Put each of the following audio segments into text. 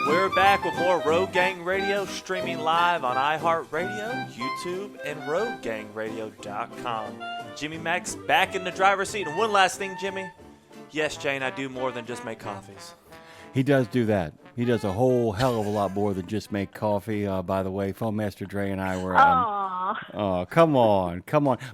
We're back with more Road Gang Radio, streaming live on iHeartRadio, YouTube, and RoadGangRadio.com. Jimmy Max back in the driver's seat. And one last thing, Jimmy. Yes, Jane, I do more than just make coffees. He does do that. He does a whole hell of a lot more than just make coffee. By the way, Phone Master Dre and I were... Oh, come on.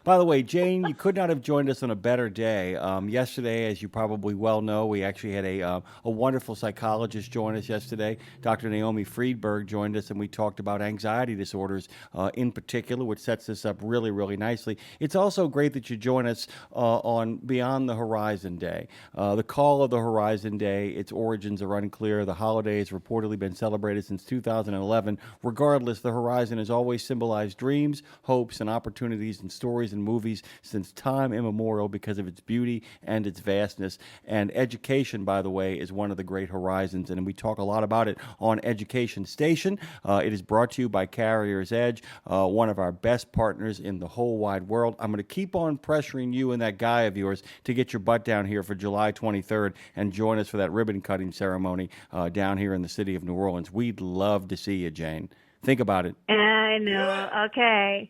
By the way, Jane, you could not have joined us on a better day. Yesterday, as you probably well know, we actually had a wonderful psychologist join us yesterday. Dr. Naomi Friedberg joined us, and we talked about anxiety disorders in particular, which sets this up really, really nicely. It's also great that you join us on Beyond the Horizon Day. The Call of the Horizon Day, its origins are unclear. The holiday has reportedly been celebrated since 2011. Regardless, the horizon has always symbolized dreams, hopes, and opportunities in stories and movies since time immemorial because of its beauty and its vastness. And education, by the way, is one of the great horizons, and we talk a lot about it on Education Station. It is brought to you by CarriersEdge, one of our best partners in the whole wide world. I'm going to keep on pressuring you and that guy of yours to get your butt down here for July 23rd and join us for that ribbon cutting ceremony down here in the city of New Orleans. We'd love to see you, Jane. Think about it. I know. Okay.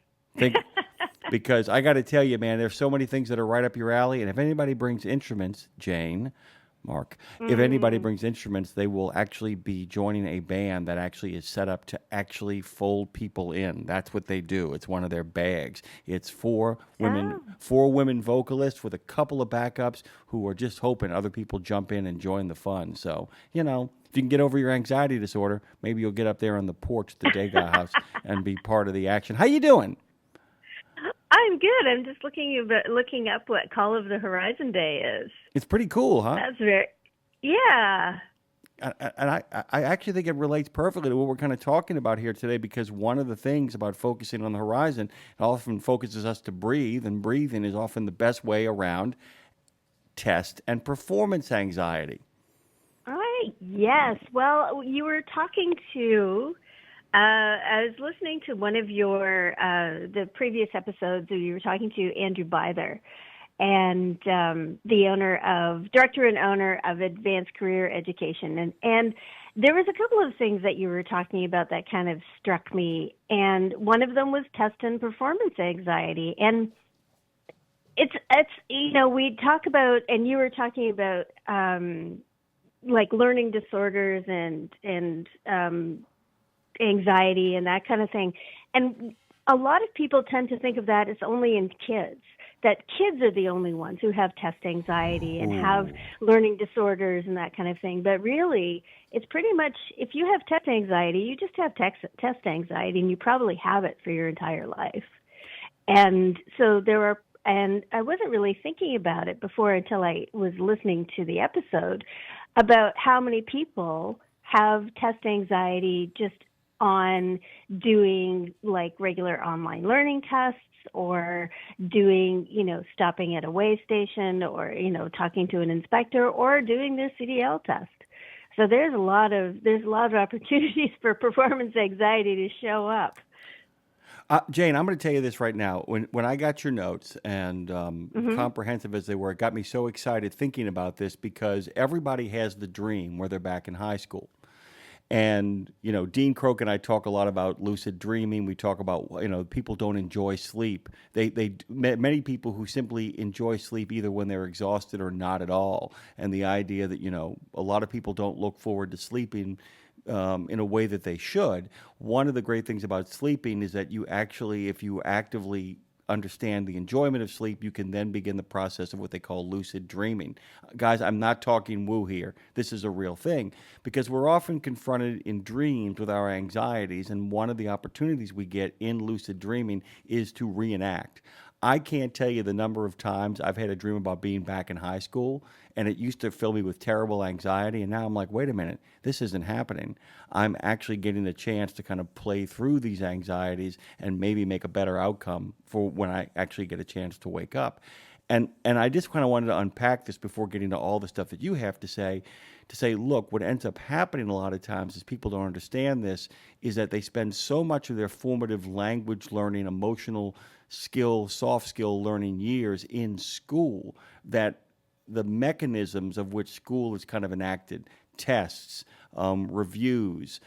Because I got to tell you, man, there's so many things that are right up your alley. And if anybody brings instruments, Jane, Mark, if anybody brings instruments, they will actually be joining a band that actually is set up to actually fold people in. That's what they do. It's one of their bags. It's four women vocalists with a couple of backups who are just hoping other people jump in and join the fun. So, you know, if you can get over your anxiety disorder, maybe you'll get up there on the porch at the Degas house and be part of the action. How you doing? I'm good. I'm just looking up what Call of the Horizon Day is. It's pretty cool, huh? That's yeah. And I actually think it relates perfectly to what we're kind of talking about here today, because one of the things about focusing on the horizon, it often focuses us to breathe, and breathing is often the best way around test and performance anxiety. All right. Yes. Well, you were talking to... I was listening to one of your the previous episodes where you were talking to Andrew Byther, and the director and owner of Advanced Career Education, and there was a couple of things that you were talking about that kind of struck me, and one of them was test and performance anxiety, and it's we talk about, and you were talking about like learning disorders and anxiety and that kind of thing. And a lot of people tend to think of that as only in kids, that kids are the only ones who have test anxiety and have learning disorders and that kind of thing. But really, it's pretty much, if you have test anxiety, you just have test anxiety, and you probably have it for your entire life. And so and I wasn't really thinking about it before until I was listening to the episode about how many people have test anxiety just on doing like regular online learning tests, or doing, stopping at a weigh station, or, talking to an inspector, or doing their CDL test. So there's a lot of opportunities for performance anxiety to show up. Jane, I'm going to tell you this right now. When I got your notes, and comprehensive as they were, it got me so excited thinking about this, because everybody has the dream where they're back in high school. And, Dean Croak and I talk a lot about lucid dreaming. We talk about, people don't enjoy sleep. Many people who simply enjoy sleep either when they're exhausted or not at all. And the idea that, a lot of people don't look forward to sleeping in a way that they should. One of the great things about sleeping is that you actually, if you actively understand the enjoyment of sleep, you can then begin the process of what they call lucid dreaming. Guys, I'm not talking woo here. This is a real thing, because we're often confronted in dreams with our anxieties, and one of the opportunities we get in lucid dreaming is to reenact. I can't tell you the number of times I've had a dream about being back in high school, and it used to fill me with terrible anxiety, and now I'm like, wait a minute, this isn't happening. I'm actually getting a chance to kind of play through these anxieties and maybe make a better outcome for when I actually get a chance to wake up. And I just kind of wanted to unpack this before getting to all the stuff that you have to say, look, what ends up happening a lot of times is people don't understand this, is that they spend so much of their formative language learning, emotional skill, soft skill learning years in school, that the mechanisms of which school is kind of enacted, tests, reviews,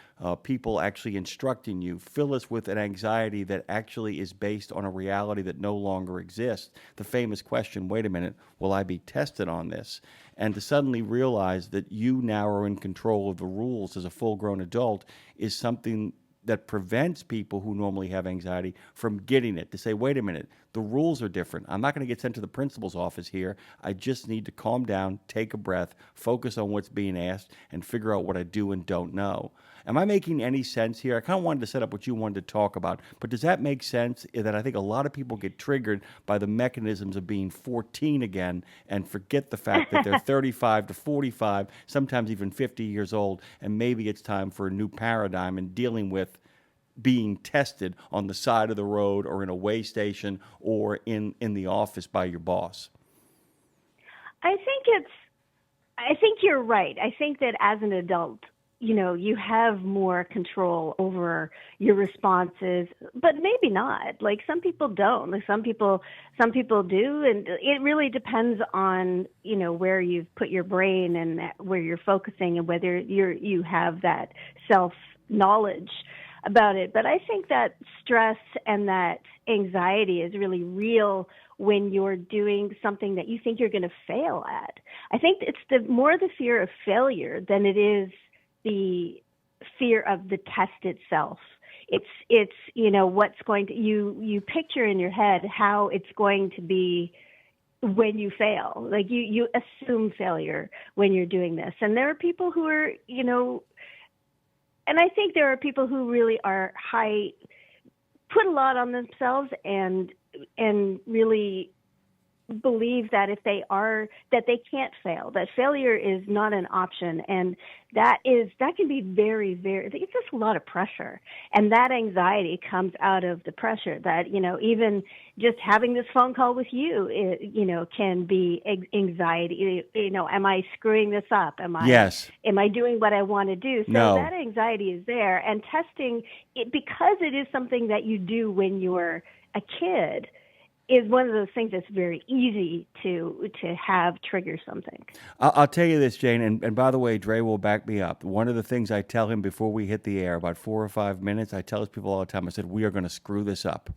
people actually instructing you. Fill us with an anxiety that actually is based on a reality that no longer exists. The famous question, wait a minute, will I be tested on this? And to suddenly realize that you now are in control of the rules as a full-grown adult is something that prevents people who normally have anxiety from getting it, to say, wait a minute, the rules are different. I'm not going to get sent to the principal's office here. I just need to calm down, take a breath, focus on what's being asked, and figure out what I do and don't know. Am I making any sense here? I kind of wanted to set up what you wanted to talk about, but does that make sense? That I think a lot of people get triggered by the mechanisms of being 14 again and forget the fact that they're 35 to 45, sometimes even 50 years old, and maybe it's time for a new paradigm in dealing with being tested on the side of the road or in a way station or in the office by your boss. I think you're right. I think that as an adult, you have more control over your responses, but maybe not. Like some people don't. Like some people do, and it really depends on where you've put your brain and where you're focusing and whether you have that self knowledge about it. But I think that stress and that anxiety is really real when you're doing something that you think you're going to fail at. I think it's more the fear of failure than it is the fear of the test itself. It's what's going to you picture in your head how it's going to be when you fail. Like you assume failure when you're doing this. And there are people who are, and I think there are people who really are put a lot on themselves and really believe that that they can't fail, that failure is not an option. And that can be very, very, it's just a lot of pressure. And that anxiety comes out of the pressure that, even just having this phone call with you, can be anxiety. Am I screwing this up? Yes. Am I doing what I want to do? So No. That anxiety is there. And testing it, because it is something that you do when you're a kid, is one of those things that's very easy to have trigger something. I'll tell you this, Jane, and by the way, Dre will back me up. One of the things I tell him before we hit the air, about 4 or 5 minutes, I tell his people all the time, I said, we are going to screw this up.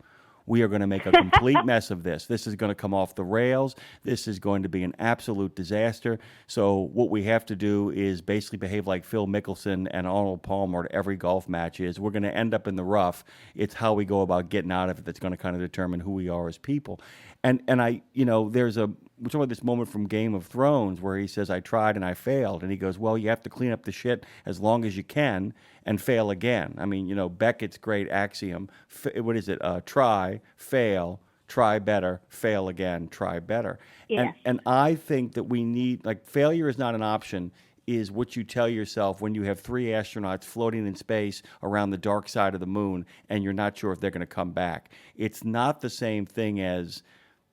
We are going to make a complete mess of this. This is going to come off the rails. This is going to be an absolute disaster. So what we have to do is basically behave like Phil Mickelson and Arnold Palmer at every golf match is. We're going to end up in the rough. It's how we go about getting out of it that's going to kind of determine who we are as people. And I, we're talking about this moment from Game of Thrones where he says, I tried and I failed. And he goes, well, you have to clean up the shit as long as you can and fail again. I mean, Beckett's great axiom, what is it? Try, fail, try better, fail again, try better. Yes. And I think that we need, failure is not an option, is what you tell yourself when you have 3 astronauts floating in space around the dark side of the moon and you're not sure if they're going to come back. It's not the same thing as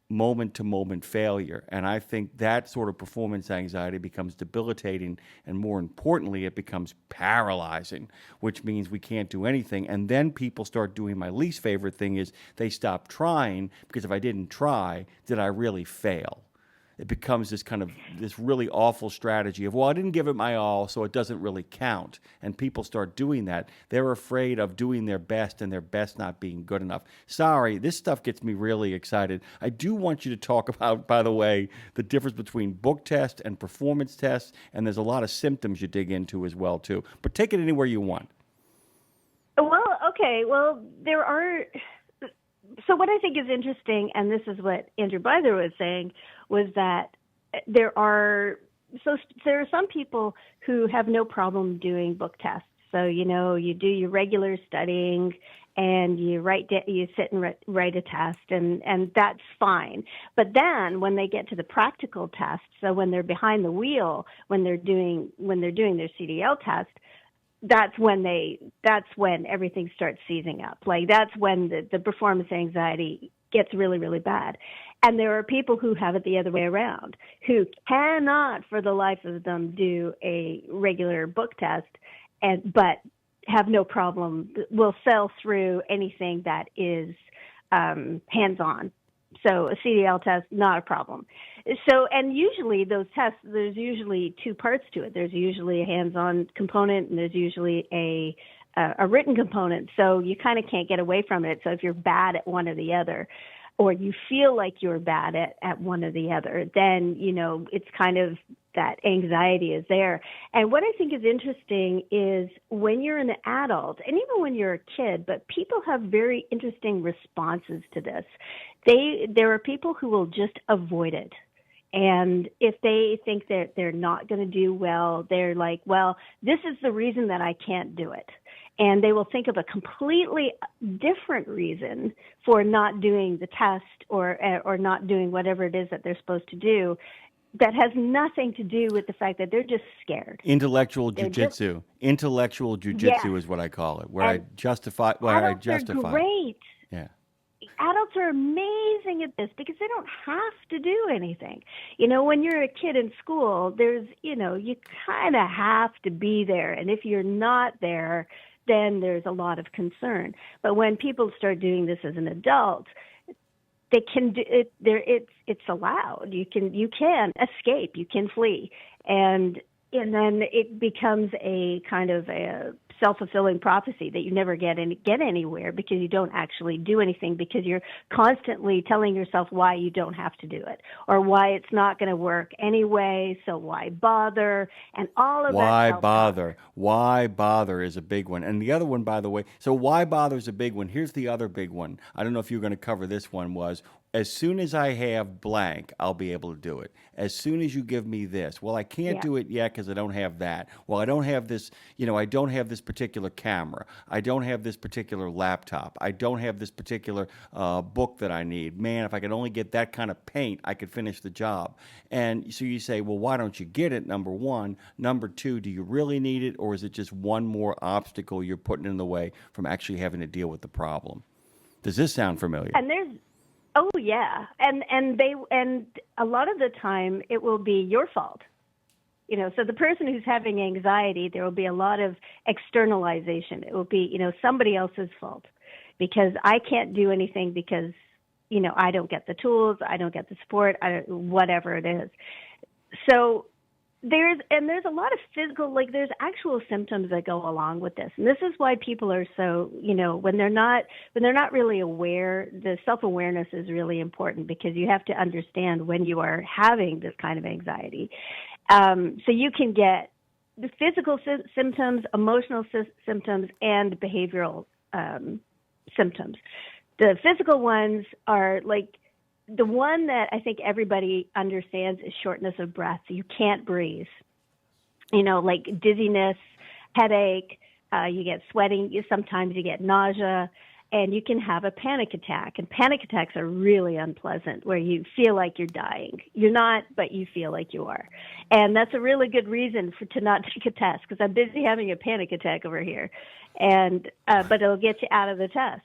moment-to-moment failure. And I think that sort of performance anxiety becomes debilitating, and more importantly, it becomes paralyzing, which means we can't do anything. And then people start doing my least favorite thing is they stop trying, because if I didn't try, did I really fail? It becomes this really awful strategy of, well, I didn't give it my all, so it doesn't really count. And people start doing that. They're afraid of doing their best and their best not being good enough. Sorry, this stuff gets me really excited. I do want you to talk about, by the way, the difference between book tests and performance tests, and there's a lot of symptoms you dig into as well, too. But take it anywhere you want. Well, okay. Well, there are... So what I think is interesting, and this is what Andrew Byther was saying, was that there are some people who have no problem doing book tests. So, you do your regular studying and you sit and write a test, and that's fine. But then when they get to the practical test, so when they're behind the wheel, when they're doing their CDL test, that's when everything starts seizing up. That's when the performance anxiety gets really, really bad. And there are people who have it the other way around, who cannot for the life of them do a regular book test, but have no problem, will sail through anything that is hands-on. So a CDL test, not a problem. So, and usually those tests, there's usually two parts to it. There's usually a hands-on component, and there's usually a written component. So you kind of can't get away from it. So if you're bad at one or the other, or you feel like you're bad at one or the other, then, it's kind of that anxiety is there. And what I think is interesting is when you're an adult, and even when you're a kid, but people have very interesting responses to this. There are people who will just avoid it. And if they think that they're not going to do well, they're like, well, this is the reason that I can't do it. And they will think of a completely different reason for not doing the test or not doing whatever it is that they're supposed to do that has nothing to do with the fact that they're just scared. Intellectual jujitsu. Intellectual jujitsu is what I call it, where I justify. Adults are great. Yeah. Adults are amazing at this because they don't have to do anything. When you're a kid in school, there's, you kind of have to be there. And if you're not there, then there's a lot of concern. But when people start doing this as an adult, they can do it. It's allowed. You can escape. You can flee, and then it becomes a kind of a self-fulfilling prophecy that you never get anywhere because you don't actually do anything, because you're constantly telling yourself why you don't have to do it or why it's not going to work anyway, so why bother, and all of that. Why bother? Why bother is a big one. And the other one, by the way, so why bother is a big one. Here's the other big one. I don't know if you're going to cover this one, was as soon as I have blank, I'll be able to do it. As soon as you give me this, well, I can't do it yet because I don't have that. Well, I don't have this, I don't have this particular camera. I don't have this particular laptop. I don't have this particular book that I need. Man, if I could only get that kind of paint, I could finish the job. And so you say, well, why don't you get it, number one? Number two, do you really need it, or is it just one more obstacle you're putting in the way from actually having to deal with the problem? Does this sound familiar? And oh yeah, and a lot of the time it will be your fault. So the person who's having anxiety, there will be a lot of externalization. It will be, somebody else's fault because I can't do anything because, I don't get the tools, I don't get the support, whatever it is. So there's a lot of physical, there's actual symptoms that go along with this. And this is why people are so, when they're not really aware, the self-awareness is really important because you have to understand when you are having this kind of anxiety. So you can get the physical symptoms, emotional symptoms, and behavioral symptoms. The physical ones are the one that I think everybody understands is shortness of breath. You can't breathe. Dizziness, headache, you get sweating, sometimes you get nausea, and you can have a panic attack. And panic attacks are really unpleasant, where you feel like you're dying. You're not, but you feel like you are. And that's a really good reason to not take a test, because I'm busy having a panic attack over here. And but it'll get you out of the test.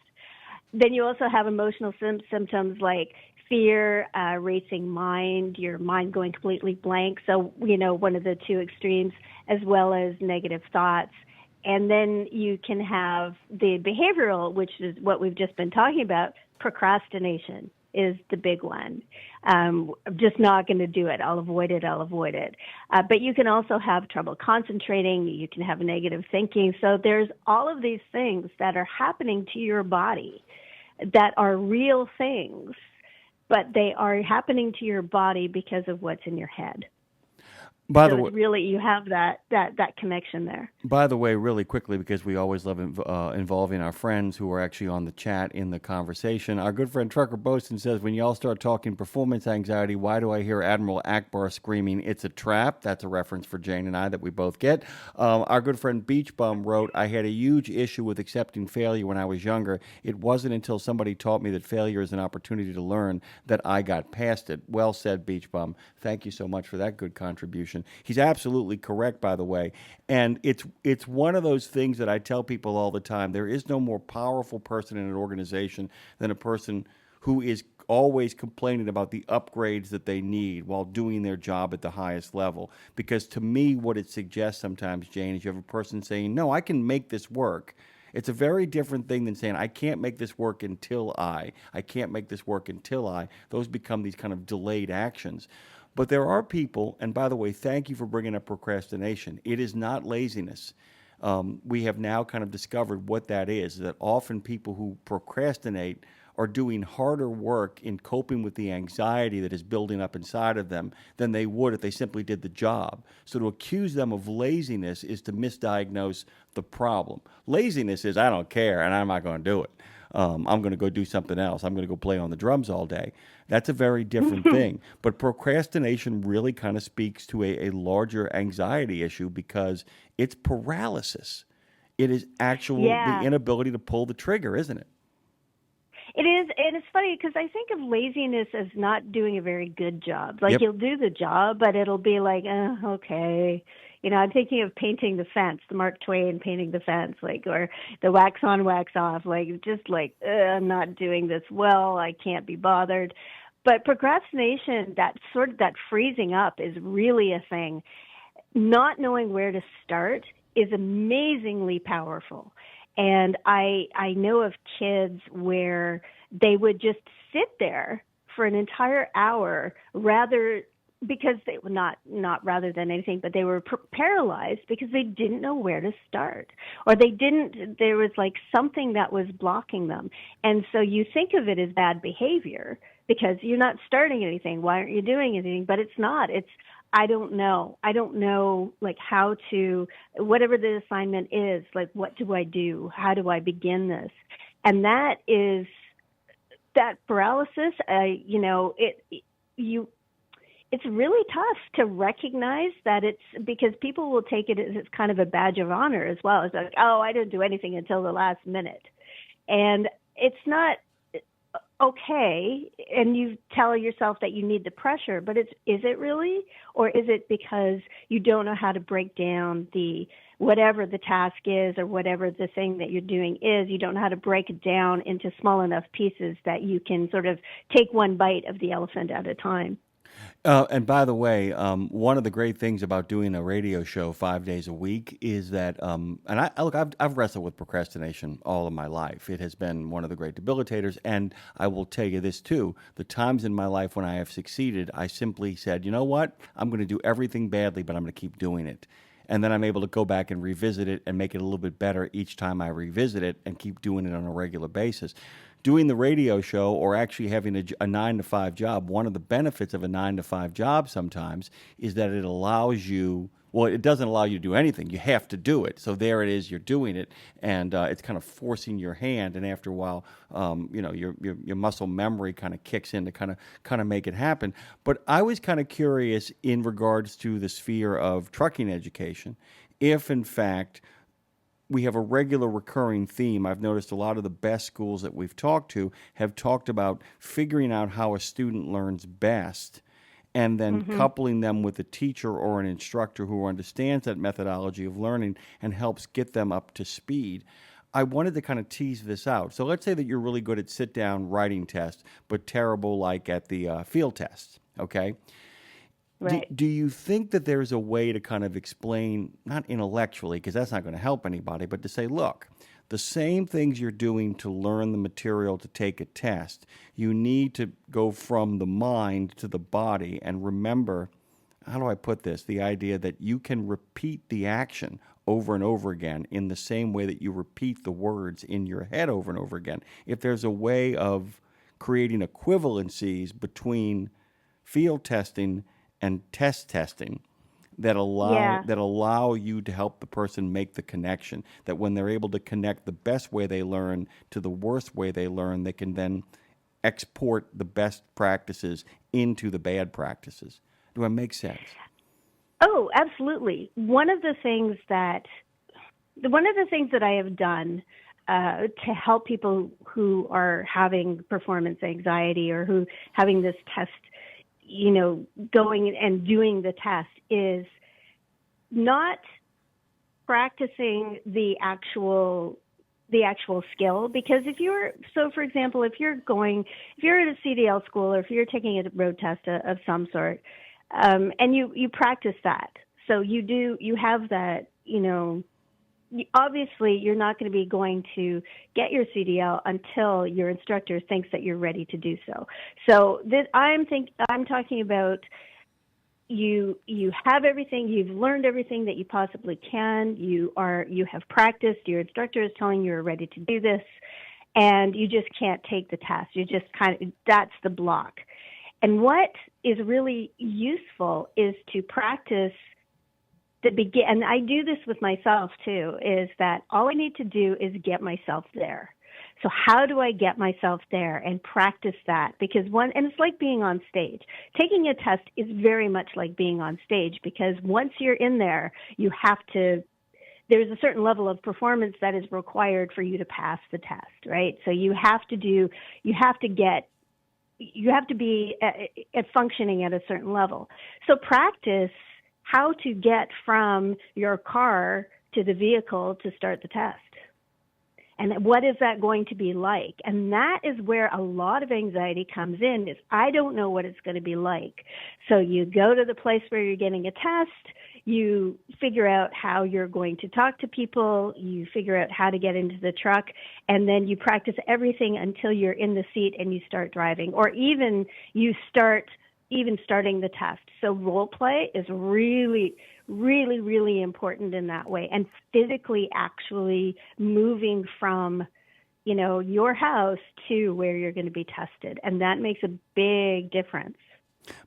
Then you also have emotional symptoms like fear, racing mind, your mind going completely blank. So, one of the two extremes, as well as negative thoughts. And then you can have the behavioral, which is what we've just been talking about. Procrastination is the big one. I'm just not going to do it. I'll avoid it. But you can also have trouble concentrating. You can have negative thinking. So there's all of these things that are happening to your body that are real things, but they are happening to your body because of what's in your head. By the way, really, you have that connection there. By the way, really quickly, because we always love involving our friends who are actually on the chat in the conversation. Our good friend Trucker Boaston says, when y'all start talking performance anxiety, why do I hear Admiral Akbar screaming, "It's a trap"? That's a reference for Jane and I that we both get. Our good friend Beach Bum wrote, I had a huge issue with accepting failure when I was younger. It wasn't until somebody taught me that failure is an opportunity to learn that I got past it. Well said, Beach Bum. Thank you so much for that good contribution. He's absolutely correct, by the way. And it's one of those things that I tell people all the time. There is no more powerful person in an organization than a person who is always complaining about the upgrades that they need while doing their job at the highest level. Because to me, what it suggests sometimes, Jane, is you have a person saying, no, I can make this work. It's a very different thing than saying, I can't make this work until I can't make this work until I. Those become these kind of delayed actions. But there are people, and by the way, thank you for bringing up procrastination. It is not laziness. We have now kind of discovered what that is, that often people who procrastinate are doing harder work in coping with the anxiety that is building up inside of them than they would if they simply did the job. So to accuse them of laziness is to misdiagnose the problem. Laziness is, I don't care and I'm not going to do it. I'm going to go do something else. I'm going to go play on the drums all day. That's a very different thing. But procrastination really kind of speaks to a larger anxiety issue because it's paralysis. It is actual the inability to pull the trigger, isn't it? It is, and it's funny because I think of laziness as not doing a very good job. Like you'll do the job, but it'll be like, okay. You know, I'm thinking of painting the fence, the Mark Twain painting the fence, like, or the wax on, wax off, like, just like, I'm not doing this well, I can't be bothered. But procrastination, that freezing up is really a thing. Not knowing where to start is amazingly powerful. And I know of kids where they would just sit there for an entire hour because they were not rather than anything, but they were paralyzed because they didn't know where to start, or there was like something that was blocking them. And so you think of it as bad behavior because you're not starting anything. Why aren't you doing anything? But it's not. It's, I don't know, like how to, whatever the assignment is, like, what do I do? How do I begin this? And that paralysis, it's really tough to recognize that it's because people will take it as it's kind of a badge of honor as well. It's like, oh, I didn't do anything until the last minute. And it's not okay. And you tell yourself that you need the pressure, but is it really? Or is it because you don't know how to break down whatever the task is or whatever the thing that you're doing is, you don't know how to break it down into small enough pieces that you can sort of take one bite of the elephant at a time? And by the way, one of the great things about doing a radio show 5 days a week is that, and I've wrestled with procrastination all of my life. It has been one of the great debilitators. And I will tell you this too: the times in my life when I have succeeded, I simply said, you know what? I'm going to do everything badly, but I'm going to keep doing it. And then I'm able to go back and revisit it and make it a little bit better each time I revisit it and keep doing it on a regular basis. Doing the radio show or actually having a 9-to-5 job, one of the benefits of a 9-to-5 job sometimes is that it allows you, well, it doesn't allow you to do anything. You have to do it. So there it is, you're doing it, and it's kind of forcing your hand. And after a while, your muscle memory kind of kicks in to kind of make it happen. But I was kind of curious in regards to the sphere of trucking education, if in fact we have a regular recurring theme. I've noticed a lot of the best schools that we've talked to have talked about figuring out how a student learns best and then coupling them with a teacher or an instructor who understands that methodology of learning and helps get them up to speed. I wanted to kind of tease this out. So let's say that you're really good at sit-down writing tests, but terrible like at the field tests, okay? Right. Do you think that there's a way to kind of explain, not intellectually, because that's not going to help anybody, but to say, look, the same things you're doing to learn the material to take a test, you need to go from the mind to the body and remember, how do I put this, the idea that you can repeat the action over and over again in the same way that you repeat the words in your head over and over again. If there's a way of creating equivalencies between field testing and test testing that allow you to help the person make the connection, that when they're able to connect the best way they learn to the worst way they learn, they can then export the best practices into the bad practices. Do I make sense? Oh, absolutely. One of the things that I have done to help people who are having performance anxiety or who having this test, going and doing the test is not practicing the actual skill. Because for example, if you're at a CDL school or if you're taking a road test of some sort, and you practice that, so you have that, obviously you're not going to be going to get your CDL until your instructor thinks that you're ready to do so. So I'm talking about you have everything, you've learned everything that you possibly can, you have practiced, your instructor is telling you you're ready to do this, and you just can't take the test. You just that's the block. And what is really useful is to practice and I do this with myself too, is that all I need to do is get myself there. So how do I get myself there and practice that? Because and it's like being on stage. Taking a test is very much like being on stage, because once you're in there, there's a certain level of performance that is required for you to pass the test, right? So you have to be at functioning at a certain level. So practice how to get from your car to the vehicle to start the test. And what is that going to be like? And that is where a lot of anxiety comes in, is I don't know what it's going to be like. So you go to the place where you're getting a test, you figure out how you're going to talk to people, you figure out how to get into the truck, and then you practice everything until you're in the seat and you start driving, or even you start starting the test. So role play is really, really, really important in that way. And physically actually moving from, your house to where you're going to be tested. And that makes a big difference.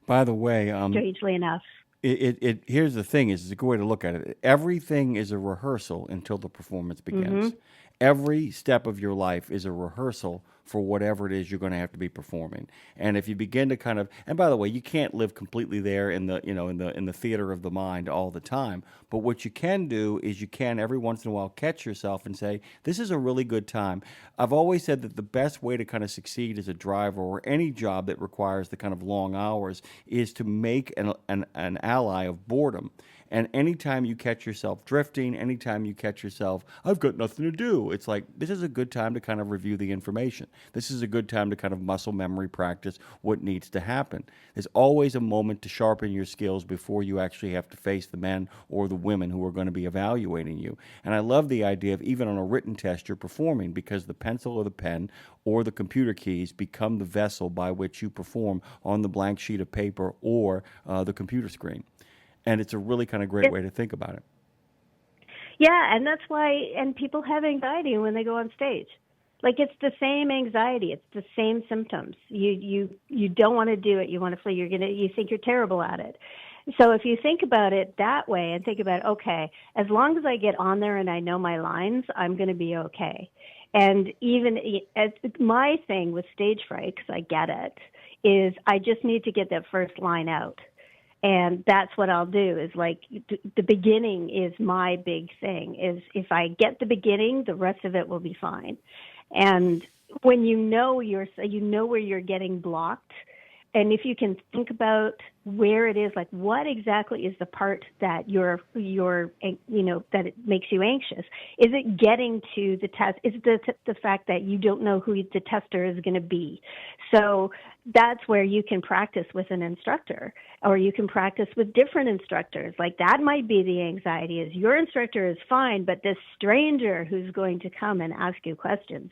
By the way, strangely enough. Here's the thing, is a good way to look at it. Everything is a rehearsal until the performance begins. Mm-hmm. Every step of your life is a rehearsal for whatever it is you're going to have to be performing. And if you begin to and by the way, you can't live completely there in the theater of the mind all the time. But what you can do is you can every once in a while catch yourself and say, this is a really good time. I've always said that the best way to kind of succeed as a driver or any job that requires the kind of long hours is to make an ally of boredom. And anytime you catch yourself drifting, anytime you catch yourself, I've got nothing to do, it's like, this is a good time to kind of review the information. This is a good time to kind of muscle memory practice what needs to happen. There's always a moment to sharpen your skills before you actually have to face the men or the women who are going to be evaluating you. And I love the idea of even on a written test you're performing, because the pencil or the pen or the computer keys become the vessel by which you perform on the blank sheet of paper or the computer screen. And it's a really kind of great way to think about it. Yeah, and that's why, and people have anxiety when they go on stage. Like, it's the same anxiety, it's the same symptoms. You don't want to do it. You want to flee. You think you're terrible at it. So if you think about it that way and think about, okay, as long as I get on there and I know my lines, I'm going to be okay. And even as my thing with stage fright, because I get it, is I just need to get that first line out. And that's what I'll do, is like the beginning is my big thing, is if I get the beginning, the rest of it will be fine. And when you know where you're getting blocked, and if you can think about where it is, like what exactly is the part that you're that it makes you anxious? Is it getting to the test? Is it the fact that you don't know who the tester is going to be? So that's where you can practice with an instructor, or you can practice with different instructors. Like, that might be the anxiety, is your instructor is fine, but this stranger who's going to come and ask you questions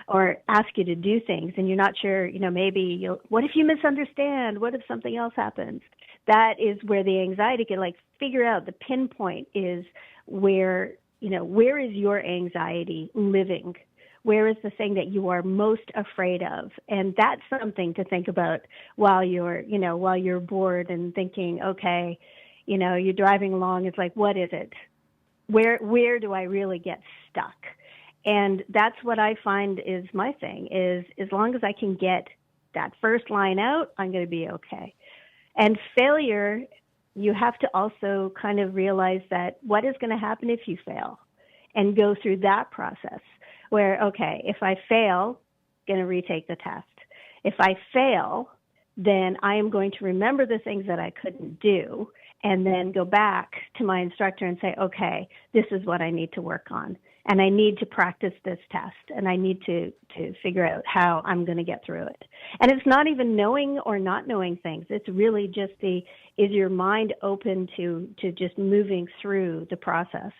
or ask you to do things, and you're not sure, maybe what if you misunderstand? What if something else happens? That is where the anxiety can figure out the pinpoint is where is your anxiety living? Where is the thing that you are most afraid of? And that's something to think about while you're bored and thinking, okay, you're driving along. It's like, what is it? Where do I really get stuck? And that's what I find is my thing, is as long as I can get that first line out, I'm going to be okay. And failure, you have to also kind of realize that what is going to happen if you fail, and go through that process where, okay, if I fail, going to retake the test. If I fail, then I am going to remember the things that I couldn't do, and then go back to my instructor and say, okay, this is what I need to work on. And I need to practice this test, and I need to figure out how I'm going to get through it. And it's not even knowing or not knowing things. It's really just is your mind open to just moving through the process?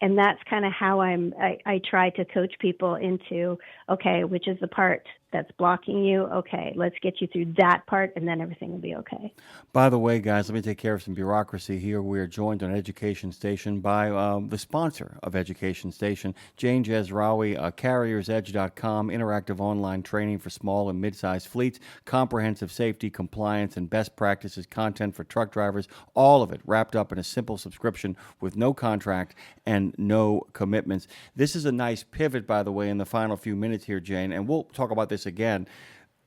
And that's kind of how I try to coach people into, okay, which is the part that's blocking you? Okay, let's get you through that part, and then everything will be okay. By the way, guys, let me take care of some bureaucracy here. We are joined on Education Station by the sponsor of Education Station, Jane Jazrawy, CarriersEdge.com, interactive online training for small and mid-sized fleets, comprehensive safety, compliance, and best practices content for truck drivers, all of it wrapped up in a simple subscription with no contract and no commitments. This is a nice pivot, by the way, in the final few minutes here, Jane, and we'll talk about this again.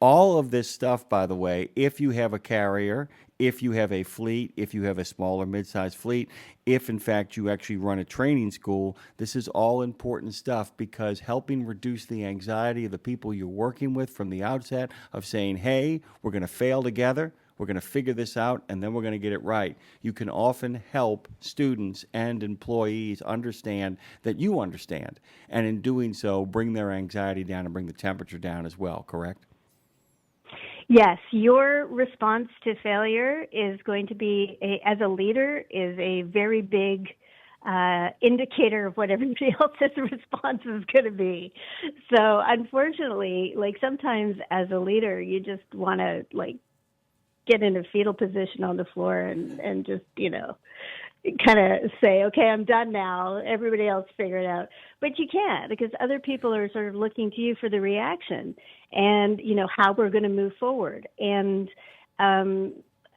All of this stuff, by the way, if you have a carrier, if you have a fleet, if you have a small or mid-sized fleet, if in fact you actually run a training school, this is all important stuff, because helping reduce the anxiety of the people you're working with from the outset of saying, hey, we're going to fail together, we're going to figure this out, and then we're going to get it right. You can often help students and employees understand that you understand, and in doing so, bring their anxiety down and bring the temperature down as well, correct? Yes, your response to failure is going to be, as a leader, is a very big indicator of what everybody else's response is going to be. So unfortunately, like sometimes as a leader, you just want to like get in a fetal position on the floor and just, kind of say, okay, I'm done now. Everybody else figure it out. But you can't, because other people are sort of looking to you for the reaction and, how we're going to move forward. And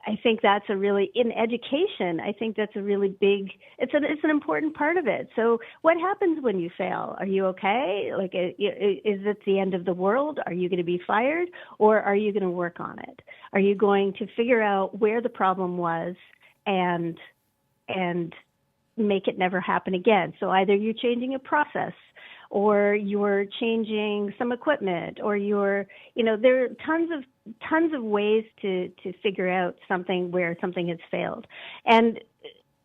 I think that's in education, I think that's a really big, it's an important part of it. So what happens when you fail? Are you okay? Like, is it the end of the world? Are you going to be fired, or are you going to work on it? Are you going to figure out where the problem was and make it never happen again? So either you're changing a process, or you're changing some equipment, or there are tons of ways to figure out something where something has failed. And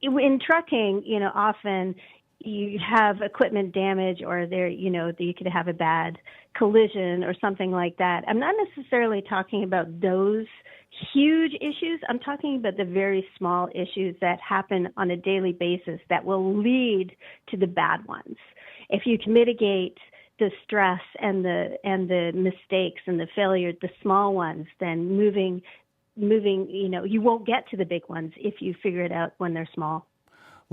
in trucking, often you have equipment damage, or you could have a bad collision or something like that. I'm not necessarily talking about those huge issues. I'm talking about the very small issues that happen on a daily basis that will lead to the bad ones. If you can mitigate the stress and the mistakes and the failure, the small ones, then moving, you won't get to the big ones if you figure it out when they're small.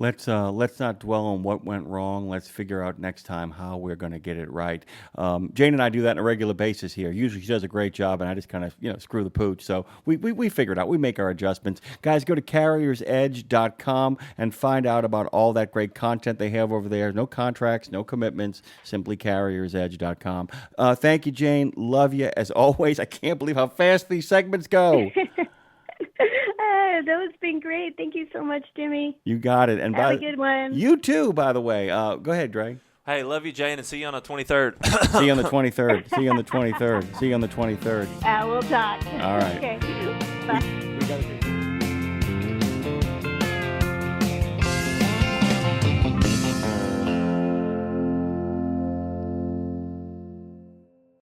Let's not dwell on what went wrong. Let's figure out next time how we're going to get it right. Jane and I do that on a regular basis here. Usually she does a great job, and I just kind of screw the pooch. So we figure it out. We make our adjustments. Guys, go to CarriersEdge.com and find out about all that great content they have over there. No contracts, no commitments. Simply CarriersEdge.com. Thank you, Jane. Love you as always. I can't believe how fast these segments go. That has been great. Thank you so much, Jimmy. You got it. And have a good one. You too, by the way. Go ahead, Dre. Hey, love you, Jane, and see you on the 23rd. See you on the 23rd. See you on the 23rd. See you on the 23rd. We'll talk. All right. Okay. Bye.